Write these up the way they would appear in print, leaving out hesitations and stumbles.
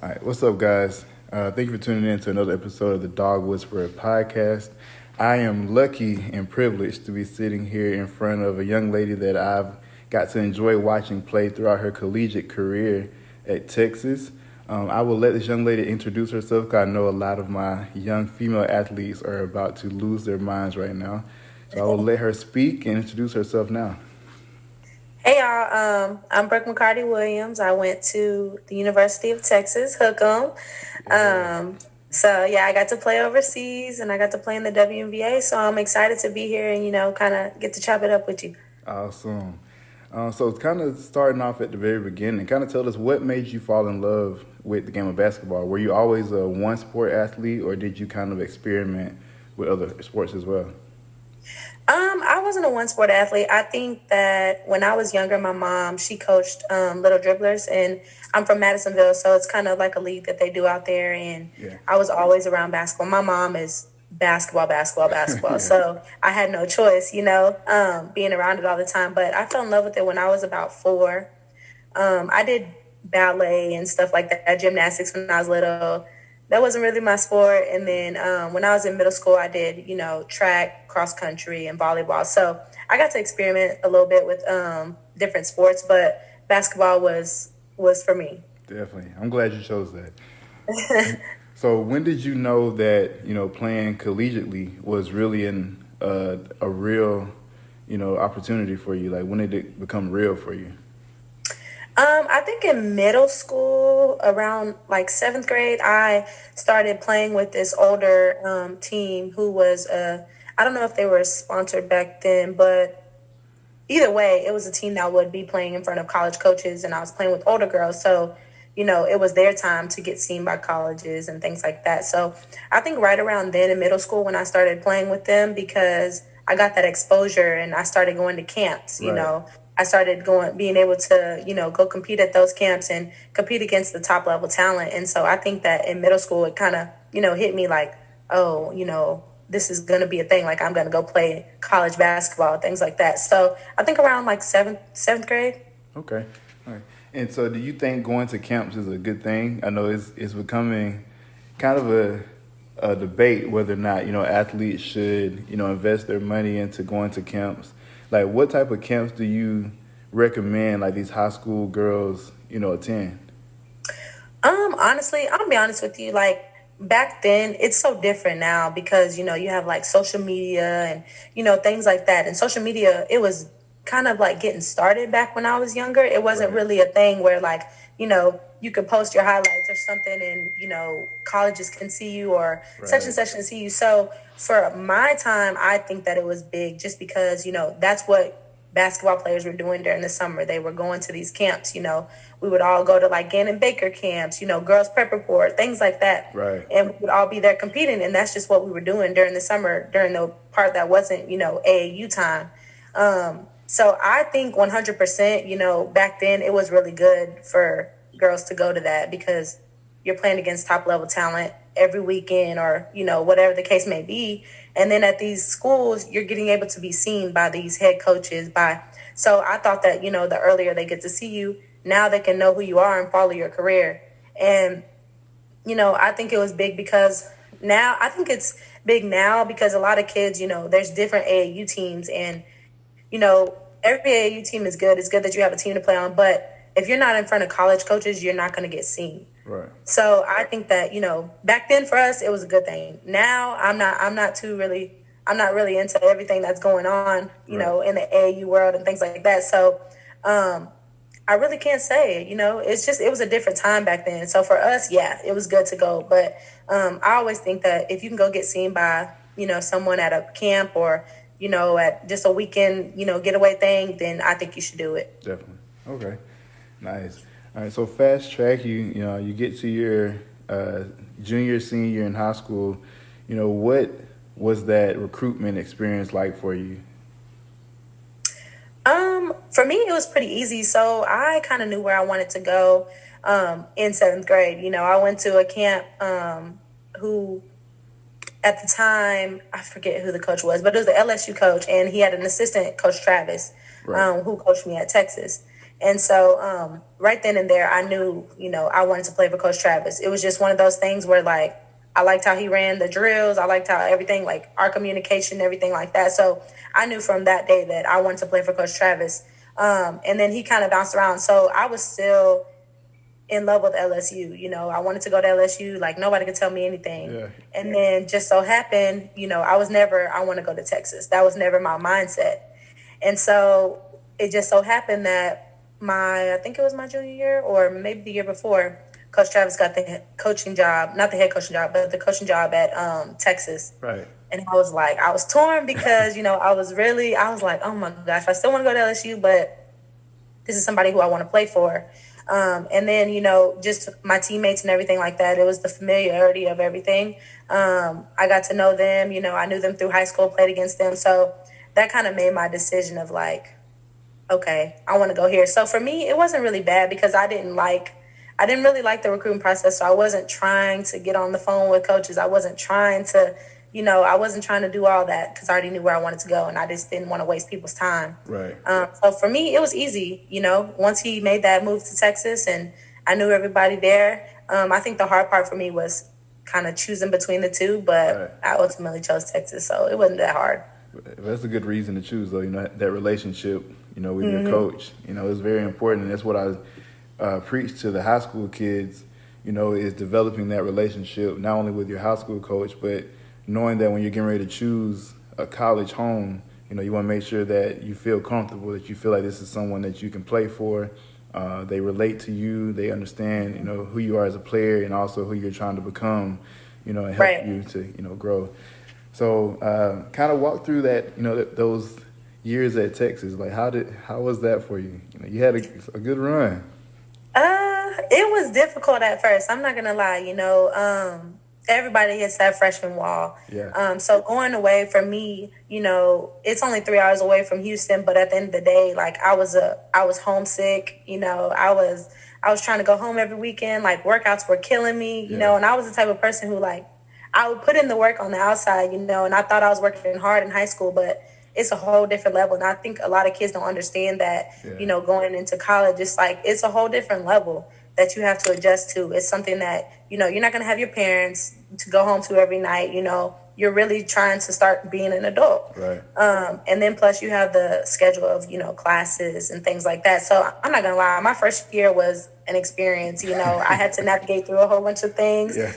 All right, what's up, guys? Thank you for tuning in to another episode of the Dog Whisperer podcast. I am lucky and privileged to be sitting here in front of a young lady that I've got to enjoy watching play throughout her collegiate career at Texas. I will let this young lady introduce herself because I know a lot of my young female athletes are about to lose their minds right now. So I will let her speak and introduce herself now. Hey y'all, I'm Brooke McCarty-Williams. I went to the University of Texas, Hookem. I got to play overseas and I got to play in the WNBA. So I'm excited to be here and, kind of get to chop it up with you. Awesome. So kind of starting off at the very beginning, kind of tell us what made you fall in love with the game of basketball. Were you always a one-sport athlete or did you kind of experiment with other sports as well? I wasn't a one-sport athlete. I think that when I was younger, my mom, she coached little dribblers, and I'm from Madisonville, so it's kind of like a league that they do out there, and I was always around basketball. My mom is basketball. Yeah. So I had no choice, being around it all the time. But I fell in love with it when I was about 4. I did ballet and stuff like that, gymnastics when I was little. That wasn't really my sport. And then when I was in middle school, I did, track, cross country, and volleyball. So I got to experiment a little bit with different sports, but basketball was for me. Definitely. I'm glad you chose that. So when did you know that, playing collegiately was really a real, opportunity for you? Like, when did it become real for you? I think in middle school, around like 7th grade, I started playing with this older team who was, I don't know if they were sponsored back then, but either way, it was a team that would be playing in front of college coaches, and I was playing with older girls. So, it was their time to get seen by colleges and things like that. So I think right around then in middle school when I started playing with them, because I got that exposure and I started going to camps, Right. I started being able to, go compete at those camps and compete against the top level talent. And so I think that in middle school, it kind of, hit me like, oh, this is going to be a thing. Like, I'm going to go play college basketball, things like that. So I think around like seventh grade. Okay. All right. And so do you think going to camps is a good thing? I know it's becoming kind of a debate whether or not, athletes should, invest their money into going to camps. Like, what type of camps do you recommend, like, these high school girls, attend? Honestly, I'm gonna be honest with you. Like, back then, it's so different now because, you have like social media and, things like that. And social media, it was kind of like getting started back when I was younger. It wasn't really a thing where like, you could post your highlights or something and, colleges can see you or such and such can see you. So for my time, I think that it was big just because, that's what basketball players were doing during the summer. They were going to these camps, we would all go to like Gannon Baker camps, girls prep report, things like that. Right. And we would all be there competing. And that's just what we were doing during the summer, during the part that wasn't, AAU time. So I think 100%, back then it was really good for girls to go to that because you're playing against top level talent every weekend or, whatever the case may be. And then at these schools, you're getting able to be seen by these head coaches. So I thought that, the earlier they get to see you, now they can know who you are and follow your career. And, I think it was big because now I think it's big now because a lot of kids, there's different AAU teams and, every AAU team is good. It's good that you have a team to play on. But if you're not in front of college coaches, you're not going to get seen. Right. So I think that, back then for us, it was a good thing. Now I'm not really into everything that's going on, in the AAU world and things like that. So I really can't say, it was a different time back then. So for us, yeah, it was good to go. But I always think that if you can go get seen by, someone at a camp or, at just a weekend, getaway thing, then I think you should do it. Definitely. Okay. Nice. All right. So fast track, you get to your junior, senior in high school. What was that recruitment experience like for you? For me, it was pretty easy. So I kind of knew where I wanted to go in 7th grade. I went to a camp who at the time, I forget who the coach was, but it was the LSU coach, and he had an assistant, Coach Travis, who coached me at Texas. And so right then and there, I knew, I wanted to play for Coach Travis. It was just one of those things where, like, I liked how he ran the drills. I liked how everything, like our communication, everything like that. So I knew from that day that I wanted to play for Coach Travis. And then he kind of bounced around. So I was still in love with LSU. I wanted to go to LSU. Like, nobody could tell me anything. Yeah. And then just so happened, I want to go to Texas. That was never my mindset. And so it just so happened that I think it was my junior year or maybe the year before, Coach Travis got the coaching job, not the head coaching job, but the coaching job at Texas. Right. And I was torn because, I was like, oh my gosh, I still want to go to LSU, but this is somebody who I want to play for. And then, just my teammates and everything like that. It was the familiarity of everything. I got to know them, I knew them through high school, played against them. So that kind of made my decision of like, okay, I want to go here. So for me, it wasn't really bad because I didn't really like the recruiting process. So I wasn't trying to get on the phone with coaches. I wasn't trying to, do all that because I already knew where I wanted to go and I just didn't want to waste people's time. Right. So for me, it was easy, once he made that move to Texas and I knew everybody there. I think the hard part for me was kind of choosing between the two, but right. I ultimately chose Texas. So it wasn't that hard. That's a good reason to choose, though, that relationship, with your coach. It's very important. And that's what I preach to the high school kids, is developing that relationship, not only with your high school coach, but knowing that when you're getting ready to choose a college home, you want to make sure that you feel comfortable, that you feel like this is someone that you can play for. They relate to you. They understand, who you are as a player and also who you're trying to become, and help right. you to, grow. So kind of walk through that, those years at Texas. Like, how was that for you? You had a good run. It was difficult at first. I'm not gonna lie. Everybody hits that freshman wall. Yeah. So going away for me, it's only 3 hours away from Houston. But at the end of the day, like I was homesick. I was trying to go home every weekend. Like workouts were killing me. And I was the type of person who I would put in the work on the outside, and I thought I was working hard in high school, but it's a whole different level. And I think a lot of kids don't understand that, going into college, it's a whole different level that you have to adjust to. It's something that, you're not going to have your parents to go home to every night. You're really trying to start being an adult. Right. And then plus you have the schedule of, classes and things like that. So I'm not going to lie. My first year was an experience. I had to navigate through a whole bunch of things. Yeah.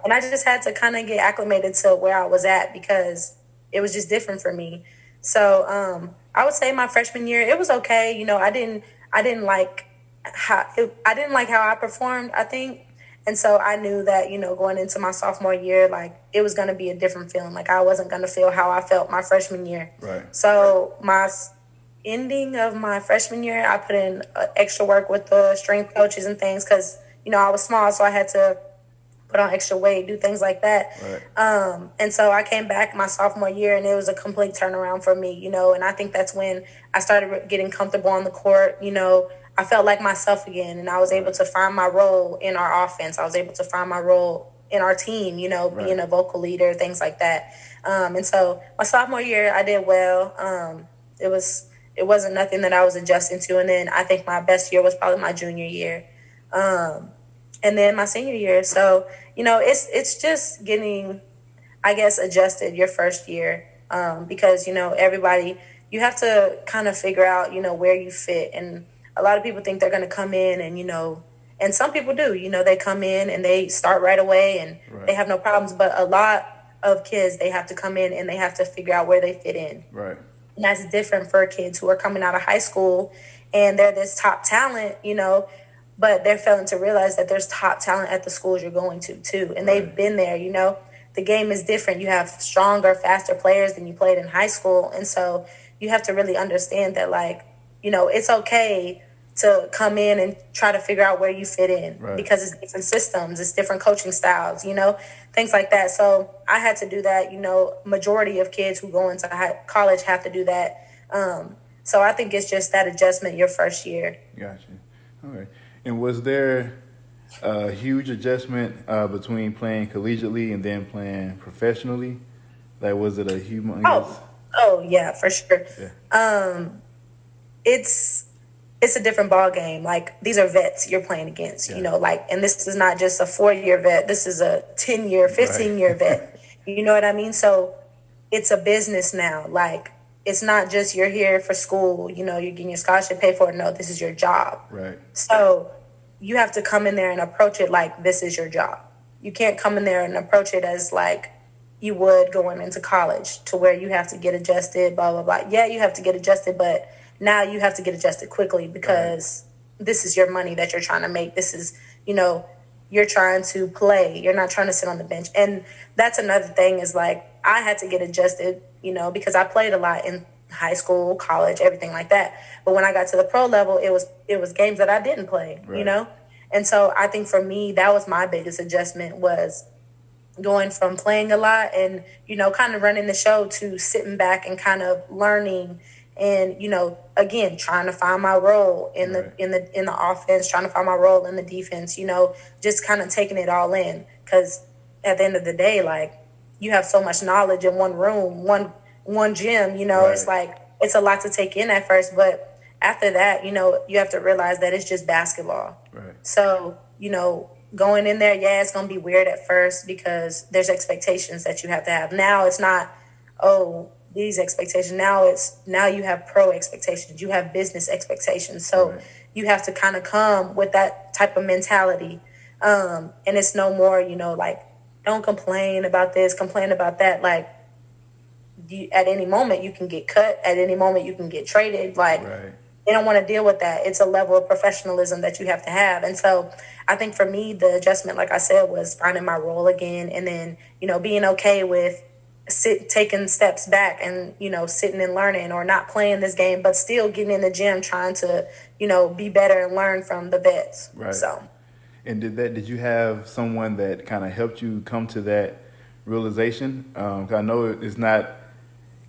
And I just had to kind of get acclimated to where I was at because it was just different for me. So I would say my freshman year, it was okay. I didn't like how I performed, I think. And so I knew that, going into my sophomore year, it was going to be a different feeling. I wasn't going to feel how I felt my freshman year. Right. So my ending of my freshman year, I put in extra work with the strength coaches and things because, I was small, so I had to put on extra weight, do things like that. Right. And so I came back my sophomore year, and it was a complete turnaround for me, and I think that's when I started getting comfortable on the court. I felt like myself again, and I was able to find my role in our offense. I was able to find my role in our team, right. being a vocal leader, things like that. And so my sophomore year, I did well. It wasn't nothing that I was adjusting to. And then I think my best year was probably my junior year. And then my senior year. So, it's just getting, I guess, adjusted your first year. Because, everybody, you have to kind of figure out, where you fit. And a lot of people think they're going to come in and, and some people do, they come in and they start right away and right. they have no problems. But a lot of kids, they have to come in and they have to figure out where they fit in. Right. And that's different for kids who are coming out of high school and they're this top talent, but they're failing to realize that there's top talent at the schools you're going to too. And they've been there, the game is different. You have stronger, faster players than you played in high school. And so you have to really understand that it's okay to come in and try to figure out where you fit in right. because it's different systems, it's different coaching styles, things like that. So I had to do that, majority of kids who go into college have to do that. So I think it's just that adjustment your first year. Gotcha. All right. And was there a huge adjustment between playing collegiately and then playing professionally? Was it a humongous? Oh yeah, for sure. Yeah. it's a different ball game. Like, these are vets you're playing against, Yeah. you know, like, and this is not just a 4-year vet. This is a 10-year, 15-year Right. vet. You know what I mean? So it's a business now. Like, it's not just you're here for school, you know, you're getting your scholarship paid for. No, this is your job. Right. So you have to come in there and approach it like this is your job. You can't come in there and approach it as like you would going into college, to where you have to get adjusted, blah, blah, blah. Yeah, you have to get adjusted, but now you have to get adjusted quickly, because this is your money that you're trying to make. This is, you know, you're trying to play. You're not trying to sit on the bench. And that's another thing, is like, I had to get adjusted, you know, because I played a lot in high school, college, everything like that. But when I got to the pro level, it was games that I didn't play, Right. you know? And so I think for me, that was my biggest adjustment, was going from playing a lot and, you know, kind of running the show, to sitting back and kind of learning, and, you know, again, trying to find my role in the Right. in the offense, trying to find my role in the defense, you know, just kind of taking it all in. Because at the end of the day, like, you have so much knowledge in one room, one gym, you know. Right. It's like, it's a lot to take in at first, but after that, you know, you have to realize that it's just basketball. Right. So, you know, going in there, yeah, it's going to be weird at first, because there's expectations that you have to have. Now it's not, oh, these expectations. Now you have pro expectations. You have business expectations. So Right. you have to kind of come with that type of mentality. And it's no more, you know, like, don't complain about this, complain about that. Like, at any moment you can get cut. At any moment you can get traded. Like, Right. they don't want to deal with that. It's a level of professionalism that you have to have. And so I think for me, the adjustment, like I said, was finding my role again, and then, you know, being okay with taking steps back and, you know, sitting and learning, or not playing this game, but still getting in the gym, trying to, you know, be better and learn from the vets. Right. So. And did you have someone that kind of helped you come to that realization? 'Cause I know it's not,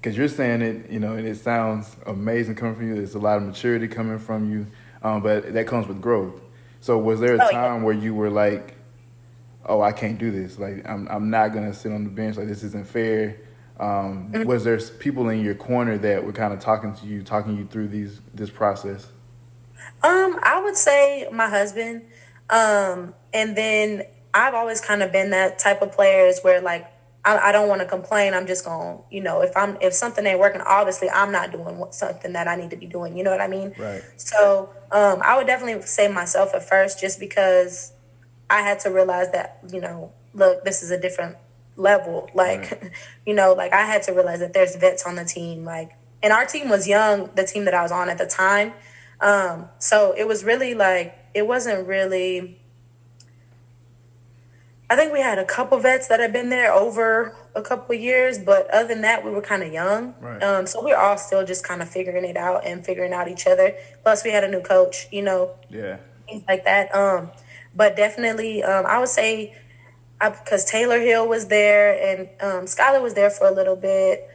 because you're saying it, you know, and it sounds amazing coming from you. There's a lot of maturity coming from you, but that comes with growth. So was there a time where you were like, oh, I can't do this. Like, I'm not going to sit on the bench. Like, this isn't fair. Was there people in your corner that were kind of talking you through this process? I would say my husband. And then I've always kind of been that type of player, is where, like, I don't want to complain. I'm just going, you know, if something ain't working, obviously I'm not doing something that I need to be doing. You know what I mean? Right. So I would definitely say myself at first, just because I had to realize that, you know, look, this is a different level. Like, Right. you know, like, I had to realize that there's vets on the team. Like, and our team was young, the team that I was on at the time. So it was really like, it wasn't really, I think we had a couple vets that had been there over a couple of years, but other than that, we were kind of young. Right. So we're all still just kind of figuring it out and figuring out each other. Plus, we had a new coach, you know, Yeah. things like that. But definitely, I would say, because Taylor Hill was there, and Skylar was there for a little bit,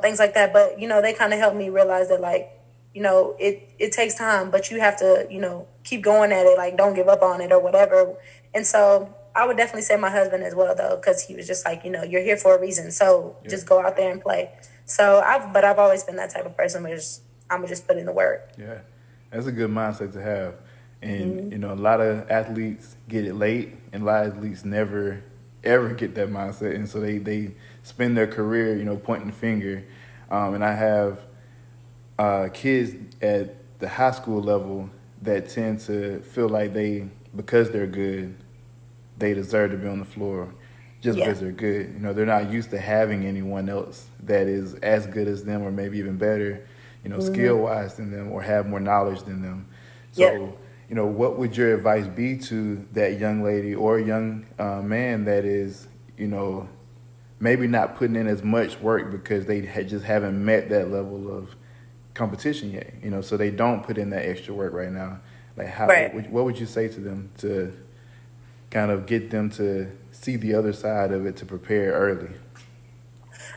things like that. But, you know, they kind of helped me realize that, like, you know, it takes time, but you have to, you know, keep going at it. Like, don't give up on it or whatever. And so I would definitely say my husband as well, though, because he was just like, you know, you're here for a reason. So just go out there and play. So I've always been that type of person where I'm going to just put in the work. Yeah. That's a good mindset to have. And, you know, a lot of athletes get it late, and a lot of athletes never, ever get that mindset. And so they spend their career, you know, pointing the finger. And I have kids at the high school level that tend to feel like because they're good, they deserve to be on the floor just because they're good. You know, they're not used to having anyone else that is as good as them, or maybe even better, you know, skill-wise than them, or have more knowledge than them. So, you know, what would your advice be to that young lady or young man that is, you know, maybe not putting in as much work because they just haven't met that level of competition yet, you know, so they don't put in that extra work right now? Like, what would you say to them to kind of get them to see the other side of it, to prepare early?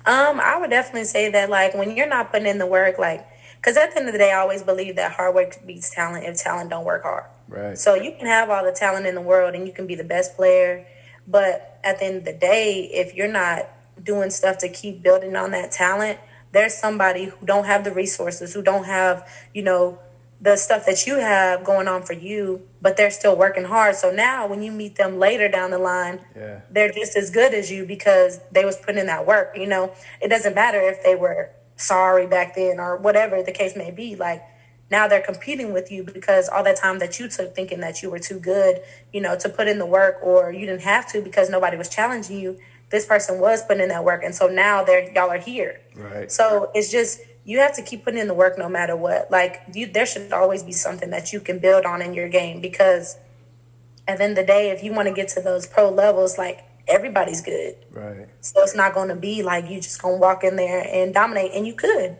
I would definitely say that, like, when you're not putting in the work, like, because at the end of the day, I always believe that hard work beats talent if talent don't work hard. Right. So you can have all the talent in the world and you can be the best player, but at the end of the day, if you're not doing stuff to keep building on that talent, there's somebody who don't have the resources, who don't have, you know, the stuff that you have going on for you, but they're still working hard. So now when you meet them later down the line, they're just as good as you because they was putting in that work. You know, it doesn't matter if they were sorry back then or whatever the case may be. Like, now they're competing with you because all that time that you took thinking that you were too good, you know, to put in the work, or you didn't have to because nobody was challenging you. This person was putting in that work. And so now y'all are here. Right. So it's just, you have to keep putting in the work no matter what. Like, there should always be something that you can build on in your game, because at the end of the day, if you want to get to those pro levels, like, everybody's good. Right. So it's not going to be like you just going to walk in there and dominate. And you could.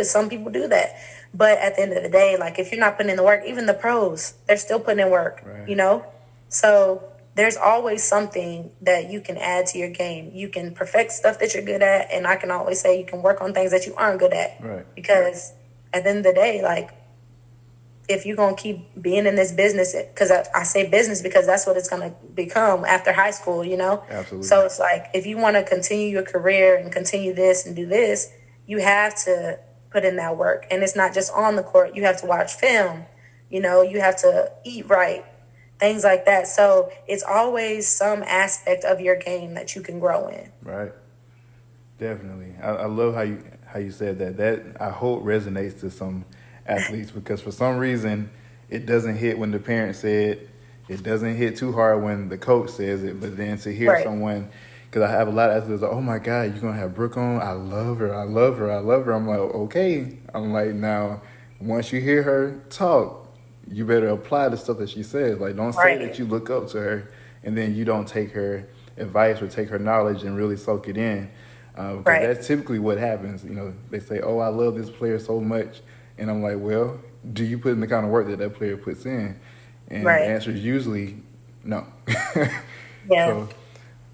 Some people do that. But at the end of the day, like, if you're not putting in the work, even the pros, they're still putting in work, right. you know? So there's always something that you can add to your game. You can perfect stuff that you're good at, and I can always say you can work on things that you aren't good at. Right. Because at the end of the day, like, if you're going to keep being in this business, because I say business because that's what it's going to become after high school, you know? Absolutely. So it's like, if you want to continue your career and continue this and do this, you have to put in that work. And it's not just on the court. You have to watch film, you know, you have to eat right, things like that. So it's always some aspect of your game that you can grow in. Right. Definitely. I love how you said that. That, I hope, resonates to some athletes, because for some reason it doesn't hit when the parent said it doesn't hit too hard when the coach says it, but then to hear someone, because I have a lot of athletes like, oh my God, you're gonna have Brooke on, I love her. I'm like, okay. I'm like, now once you hear her talk, you better apply the stuff that she says. Like, don't say that you look up to her and then you don't take her advice or take her knowledge and really soak it in, because that's typically what happens. You know, they say, oh, I love this player so much. And I'm like, well, do you put in the kind of work that player puts in? And the answer is usually no. Yeah. So,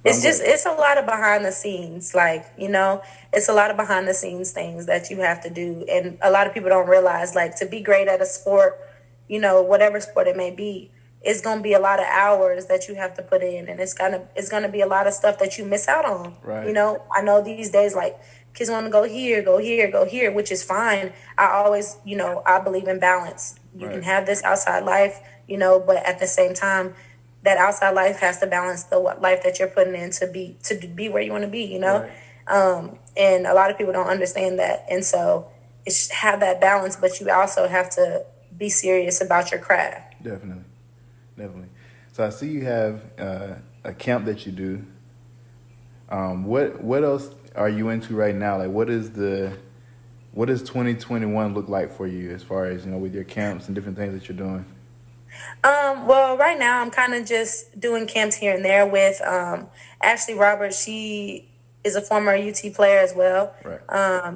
it's a lot of behind the scenes. Like, you know, it's a lot of behind the scenes things that you have to do. And a lot of people don't realize, like, to be great at a sport, you know, whatever sport it may be, it's going to be a lot of hours that you have to put in. And it's going to be a lot of stuff that you miss out on. Right. You know, I know these days, like, kids want to go here, which is fine. I always, you know, I believe in balance. You can have this outside life, you know, but at the same time, that outside life has to balance the life that you're putting in to be where you want to be, you know? Right. And a lot of people don't understand that. And so it's have that balance, but you also have to be serious about your craft. Definitely. So I see you have a camp that you do. What else are you into right now? Like, what does 2021 look like for you, as far as, you know, with your camps and different things that you're doing? Well, right now I'm kind of just doing camps here and there with Ashley Roberts. She is a former UT player as well. Right.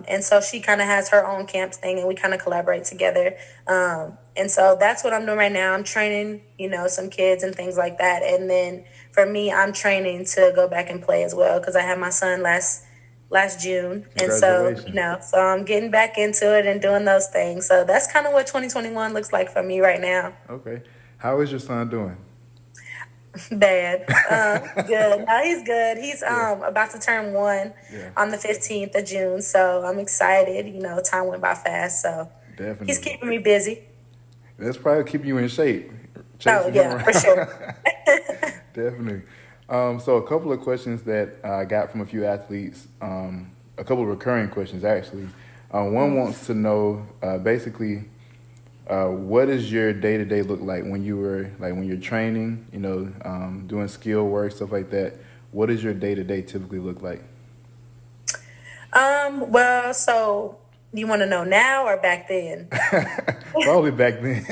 And so she kind of has her own camps thing, and we kind of collaborate together. And so that's what I'm doing right now. I'm training, you know, some kids and things like that. And then for me, I'm training to go back and play as well, because I had my son last June. And so, you know, so I'm getting back into it and doing those things. So that's kind of what 2021 looks like for me right now. Okay. How is your son doing? Bad. Good. No, he's good. He's about to turn 1 on the 15th of June. So I'm excited. You know, time went by fast. So definitely, he's keeping me busy. That's probably keeping you in shape. Oh, yeah, for sure. Definitely. So a couple of questions that I got from a few athletes, a couple of recurring questions, actually. One wants to know, basically, what does your day-to-day look like when you're training, you know, doing skill work, stuff like that? What does your day-to-day typically look like? Well, so you want to know now or back then? Probably back then.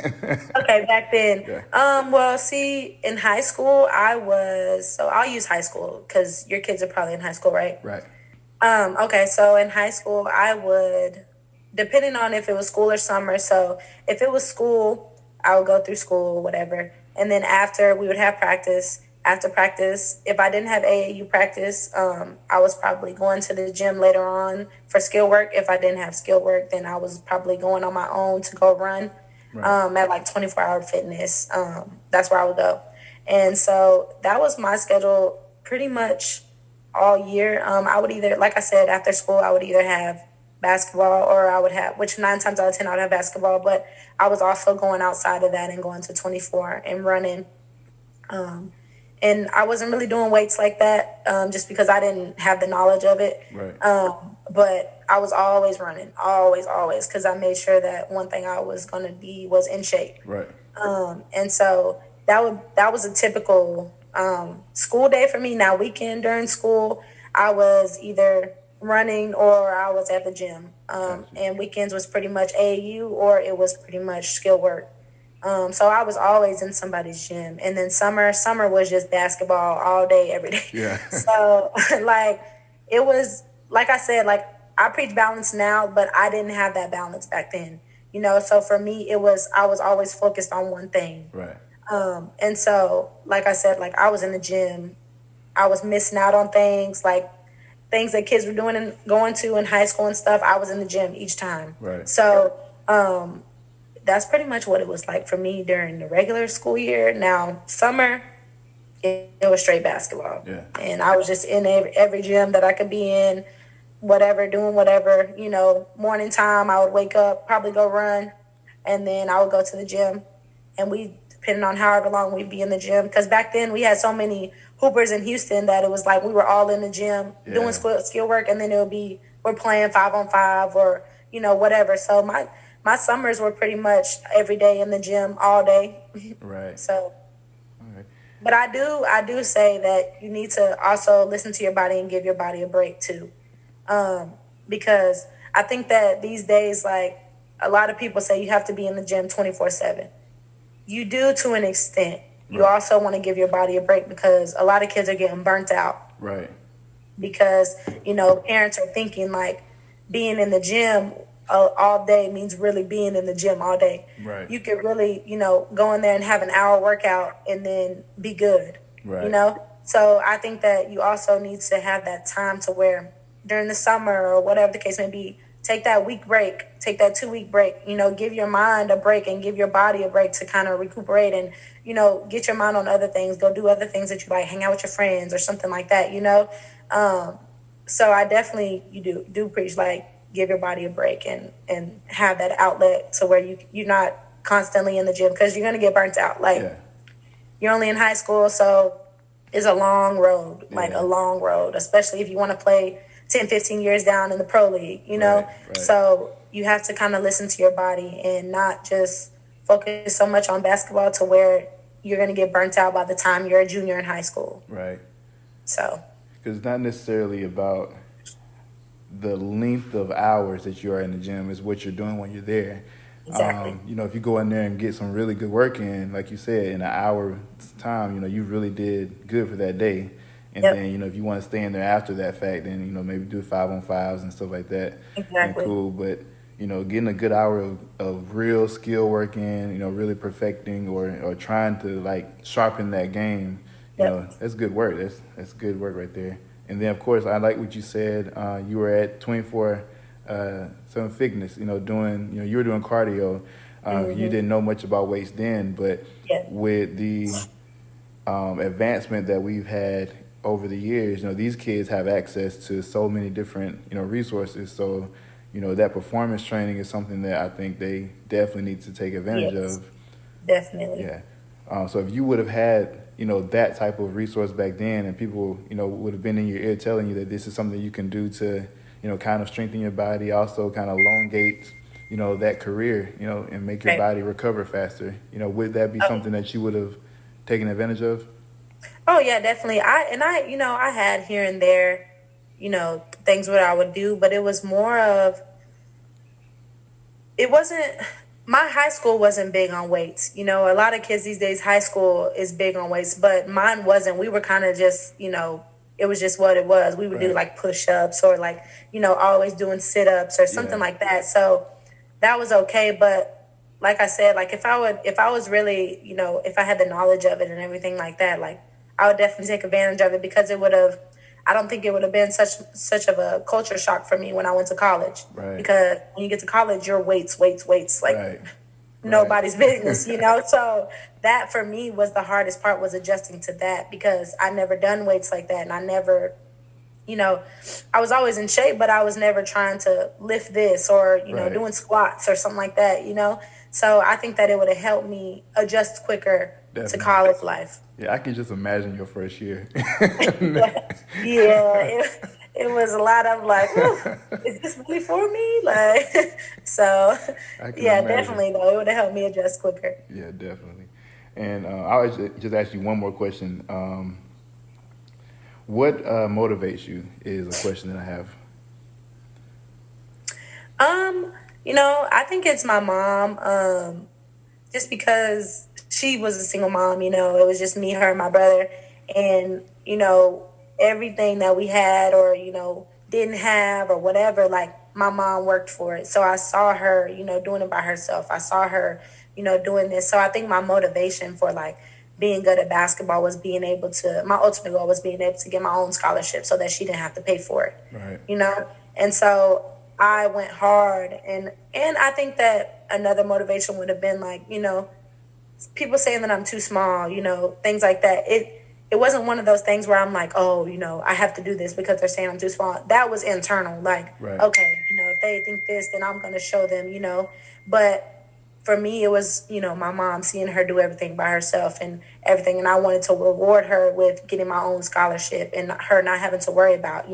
Okay, back then. Yeah. Well, see, in high school, I'll use high school because your kids are probably in high school, right? Right. Okay, so in high school, I would, depending on if it was school or summer. So if it was school, I would go through school, whatever. And then after, we would have practice. After practice, if I didn't have AAU practice, I was probably going to the gym later on for skill work. If I didn't have skill work, then I was probably going on my own to go run at like 24-hour fitness. That's where I would go. And so that was my schedule pretty much all year. I would either, like I said, after school, I would either have basketball, or I would have, which 9 times out of 10 I would have basketball, but I was also going outside of that and going to 24 and running. And I wasn't really doing weights like that, just because I didn't have the knowledge of it. Right. But I was always running, always, because I made sure that one thing I was going to be was in shape. Right. And so that was a typical school day for me. Now, weekend during school, I was either running or I was at the gym. And weekends was pretty much AAU, or it was pretty much skill work. So I was always in somebody's gym. And then summer was just basketball all day, every day. Yeah. So like, it was, like I said, like, I preach balance now, but I didn't have that balance back then. You know, so for me, I was always focused on one thing. Right. And so, like I said, like, I was in the gym. I was missing out on things, like things that kids were doing and going to in high school and stuff. I was in the gym each time. Right. So, that's pretty much what it was like for me during the regular school year. Now, summer, it was straight basketball. Yeah. And I was just in every gym that I could be in, doing whatever, you know. Morning time, I would wake up, probably go run, and then I would go to the gym. And depending on however long we'd be in the gym, because back then we had so many hoopers in Houston that it was like we were all in the gym doing skill work, and then it would be we're playing 5-on-5 or, you know, whatever. So my summers were pretty much every day in the gym all day. Right. So, right. But I do say that you need to also listen to your body and give your body a break too. Because I think that these days, like, a lot of people say you have to be in the gym 24/7. You do, to an extent. You also want to give your body a break, because a lot of kids are getting burnt out. Right. Because, you know, parents are thinking like being in the gym all day means really being in the gym all day. Right. You could really, you know, go in there and have an hour workout and then be good. Right. You know? So I think that you also need to have that time to where during the summer or whatever the case may be, take that week break, take that 2-week break, you know, give your mind a break and give your body a break to kind of recuperate and, you know, get your mind on other things, go do other things that you like, hang out with your friends or something like that, you know? So I definitely, you do preach, like, give your body a break and have that outlet to where you're not constantly in the gym, because you're going to get burnt out. Like, you're only in high school, so it's a long road, a long road, especially if you want to play 10, 15 years down in the pro league, you know? Right. So you have to kind of listen to your body and not just focus so much on basketball to where you're going to get burnt out by the time you're a junior in high school. Right. So. Because it's not necessarily about the length of hours that you are in the gym, is what you're doing when you're there. Exactly. You know, if you go in there and get some really good work in, like you said, in an hour's time, you know, you really did good for that day. And then, you know, if you want to stay in there after that fact, then, you know, maybe do 5-on-5s and stuff like that. Exactly. And cool. But, you know, getting a good hour of real skill work in, you know, really perfecting or trying to, like, sharpen that game, you know, that's good work. That's good work right there. And then, of course, I like what you said. You were at 24/7 Fitness, you know, you were doing cardio. You didn't know much about weights then, but with the advancement that we've had over the years, you know, these kids have access to so many different, you know, resources. So, you know, that performance training is something that I think they definitely need to take advantage of. Definitely. Yeah. So if you would have had, you know, that type of resource back then, and people, you know, would have been in your ear telling you that this is something you can do to, you know, kind of strengthen your body, also kind of elongate, you know, that career, you know, and make your body recover faster, you know, would that be something that you would have taken advantage of? Oh, yeah, definitely. I had here and there, you know, things what I would do, but it was more of, my high school wasn't big on weights. You know, a lot of kids these days, high school is big on weights, but mine wasn't. We were kind of just, you know, it was just what it was. We would do like push-ups or like, you know, always doing sit-ups or something like that. So that was okay. But like I said, like if I was really, you know, if I had the knowledge of it and everything like that, like I would definitely take advantage of it, because I don't think it would have been such of a culture shock for me when I went to college. Right. Because when you get to college, you're weights, like nobody's business, you know? So that for me was the hardest part, was adjusting to that, because I never done weights like that. And I never I was always in shape, but I was never trying to lift this or, Right. doing squats or something like that. So I think that it would have helped me adjust quicker to Definitely. college life. Yeah, I can just imagine your first year. Yeah, it was a lot of like, "Ooh, is this really for me?" Like, so I can yeah, imagine. definitely though, it would have helped me adjust quicker. Yeah, definitely. And I'll just ask you one more question. What motivates you is a question that I have. Um, I think it's my mom. Just because she was a single mom, it was just me, her, and my brother, and everything that we had or didn't have or whatever, like my mom worked for it. So I saw her, doing it by herself. I saw her, doing this. So I think my motivation for like being good at basketball was being able to. My ultimate goal was being able to get my own scholarship so that she didn't have to pay for it. Right. And so I went hard, and I think that another motivation would have been like, people saying that I'm too small, things like that. It wasn't one of those things where I'm like, oh, I have to do this because they're saying I'm too small. That was internal. Like, Right. okay, if they think this, then I'm going to show them. But for me, it was, my mom, seeing her do everything by herself and everything. And I wanted to reward her with getting my own scholarship and her not having to worry about,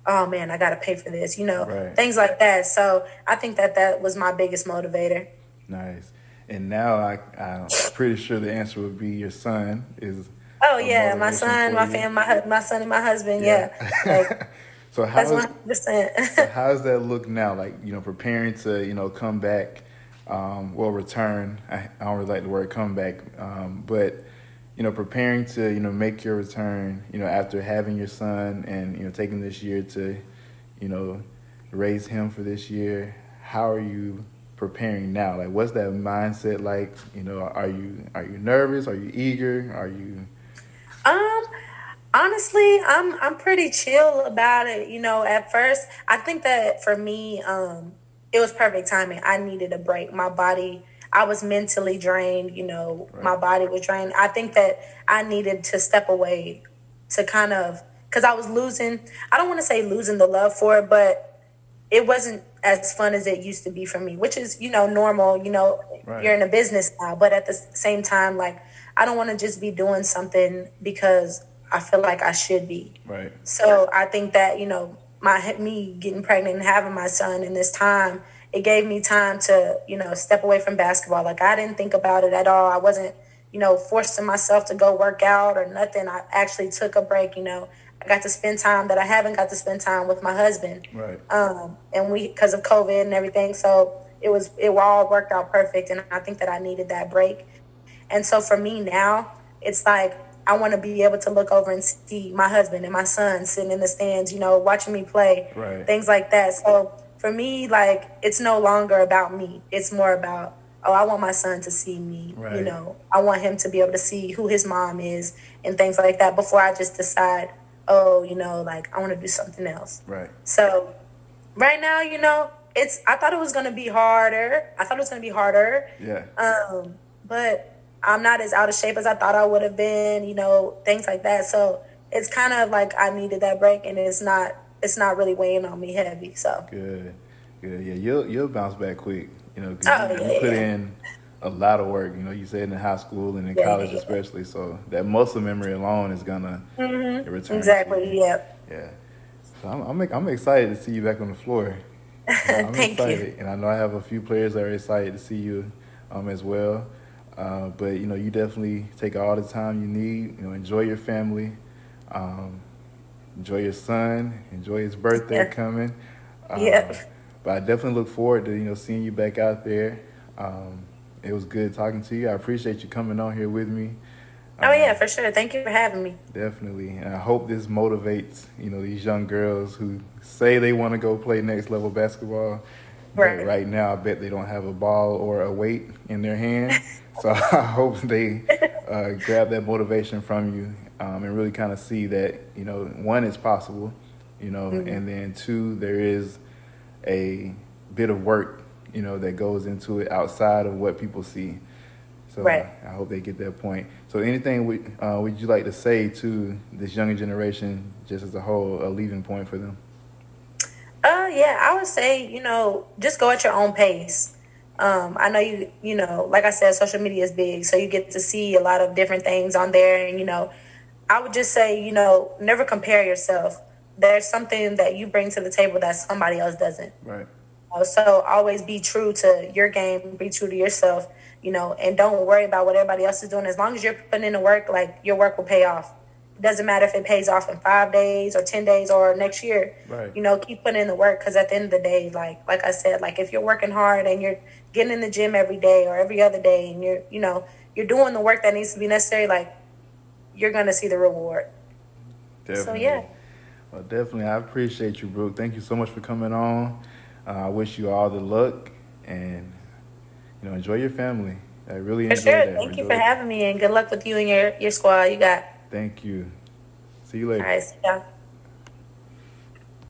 oh man, I got to pay for this, Right. things like that. So I think that was my biggest motivator. Nice. And now I'm pretty sure the answer would be your son is Oh a yeah, my motivation son, for my you. family, my son and my husband. Yeah, like So that's how 100%. how does that look now? Like, preparing to, come back, return. I don't really like the word come back, but, preparing to, make your return, after having your son and, taking this year to, raise him for this year. How are you preparing now? Like, what's that mindset like? Are you nervous? Are you eager? Are you? Um, Honestly, I'm pretty chill about it. At first, I think that for me, it was perfect timing. I needed a break. My body, I was mentally drained. My Right. body was drained. I think that I needed to step away to kind of because I was losing. I don't want to say losing the love for it, but it wasn't as fun as it used to be for me, which is, normal. You're Right. in a business now, but at the same time, like, I don't want to just be doing something because I feel like I should be. Right. So I think that, me getting pregnant and having my son in this time, it gave me time to, step away from basketball. Like, I didn't think about it at all. I wasn't, forcing myself to go work out or nothing. I actually took a break. I got to spend time that I haven't got to spend time with my husband. Right. And because of COVID and everything. So it all worked out perfect. And I think that I needed that break. And so for me now, it's like I want to be able to look over and see my husband and my son sitting in the stands, watching me play, Right. things like that. So for me, like, it's no longer about me. It's more about, oh, I want my son to see me. Right. I want him to be able to see who his mom is and things like that before I just decide, oh, like, I want to do something else. Right. So right now, I thought it was going to be harder. Yeah. But I'm not as out of shape as I thought I would have been, things like that. So it's kind of like I needed that break, and it's not really weighing on me heavy. So Good. Good. Yeah. You'll bounce back quick. 'Cause oh you put yeah, in a lot of work. You said in high school and in yeah, college yeah. especially. So that muscle memory alone is gonna return to Exactly. you. Yep. Yeah. So I'm excited to see you back on the floor. I'm Thank you. excited, and I know I have a few players that are excited to see you as well. But you definitely take all the time you need. Enjoy your family, enjoy your son, enjoy his birthday Yeah. coming. Yep. But I definitely look forward to seeing you back out there. It was good talking to you. I appreciate you coming on here with me. Oh yeah, for sure. Thank you for having me. Definitely. And I hope this motivates, these young girls who say they want to go play next level basketball. But Right. right now, I bet they don't have a ball or a weight in their hand. So I hope they grab that motivation from you and really kind of see that, one, it's possible, and then two, there is a bit of work, that goes into it outside of what people see. So Right. I hope they get that point. So anything would you like to say to this younger generation, just as a whole, a leaving point for them? Yeah, I would say, just go at your own pace. I know like I said, social media is big, so you get to see a lot of different things on there. And, I would just say, never compare yourself. There's something that you bring to the table that somebody else doesn't. Right. So always be true to your game, be true to yourself, and don't worry about what everybody else is doing. As long as you're putting in the work, like, your work will pay off. It doesn't matter if it pays off in 5 days or 10 days or next year. Right. Keep putting in the work, because at the end of the day, like I said, like, if you're working hard and you're getting in the gym every day or every other day, and you're doing the work that needs to be necessary, like, you're gonna see the reward. Definitely. So yeah. Well, definitely. I appreciate you, Brooke. Thank you so much for coming on. I wish you all the luck, and enjoy your family. I really For enjoyed sure. that. Thank you for having me, and good luck with you and your squad. You got. Thank you. See you All later. right. See ya.